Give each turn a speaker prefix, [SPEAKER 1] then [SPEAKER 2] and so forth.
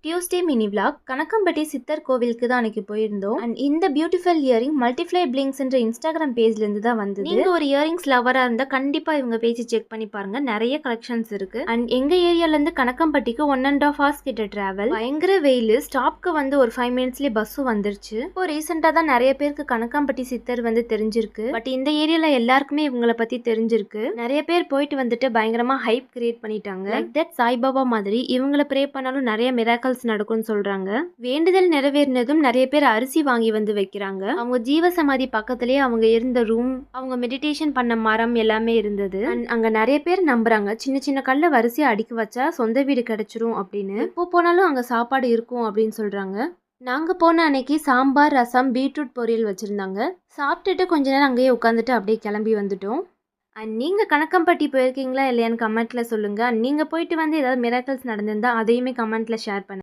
[SPEAKER 1] Tuesday mini vlog Kanakkampatti சித்தர் கோவிலுக்கு தான் அன்னைக்கு போயிருந்தோம். அண்ட் இந்த பியூட்டிஃபுல் இயரிங் மல்டிஃப்ளை பிளிங்ஸ் என்ற இன்ஸ்டாகிராம் பேஜ்ல இருந்து தான் வந்தது. நீங்க ஒரு இயரிங்ஸ் லவரா இருந்தா கண்டிப்பா இவங்க பேஜ் செக் பண்ணி பாருங்க, நிறைய கலெக்ஷன்ஸ் இருக்கு. அண்ட் எங்க ஏரியால இருந்து கணக்கம்பட்டிக்கு 1.5 hours கிட்ட டிராவல். பயங்கர வெயில், ஸ்டாப்க்கு வந்து ஒரு 5 minutesலயே பஸ்ஸும் வந்துருச்சு. இப்போ ரீசெண்டா தான் நிறைய பேருக்கு கணக்கம்பட்டி சித்தர் வந்து தெரிஞ்சிருக்கு. பட் இந்த ஏரியால எல்லாருக்குமே இவங்களை பத்தி தெரிஞ்சிருக்கு. நிறைய பேர் போயிட்டு வந்துட்டு பயங்கரமா ஹைப் கிரியேட் பண்ணிட்டாங்க. லைக் தட் சாய்பாபா மாதிரி இவங்களை ப்ரே பண்ணாலும் நிறைய மிராக்கல் நடக்கும்னு சொல்றாங்க. வேண்டுதல் நிறைவேறினதும் நிறைய பேர் அரிசி வாங்கி வந்து வைக்கிறாங்க. அவங்க ஜீவ சமாதி பக்கத்திலேயே அவங்க இருந்த ரூம், அவங்க மெடிடேஷன் பண்ண மரம் எல்லாமே இருந்தது. அங்க நிறைய பேர் நம்புறாங்க சின்ன சின்ன கல்ல வரிசையா அடுக்கி வச்சா சொந்த வீடு கிடைச்சிரும் அப்படின்னு. எப்போ போனாலும் அங்க சாப்பாடு இருக்கும் அப்படின்னு சொல்றாங்க. நாங்க போன அன்னைக்கு சாம்பார், ரசம், பீட்ரூட் பொரியல் வச்சிருந்தாங்க. சாப்பிட்டுட்டு கொஞ்ச நேரம் அங்கேயே உட்காந்துட்டு அப்படியே கிளம்பி வந்துட்டோம். அண்ட் நீங்கள் கணக்கம்பட்டி போயிருக்கீங்களா இல்லையான்னு கமெண்ட்டில் சொல்லுங்கள். நீங்கள் போயிட்டு வந்து ஏதாவது மிராக்கல்ஸ் நடந்திருந்தால் அதையுமே கமெண்ட்டில் ஷேர் பண்ணுங்கள்.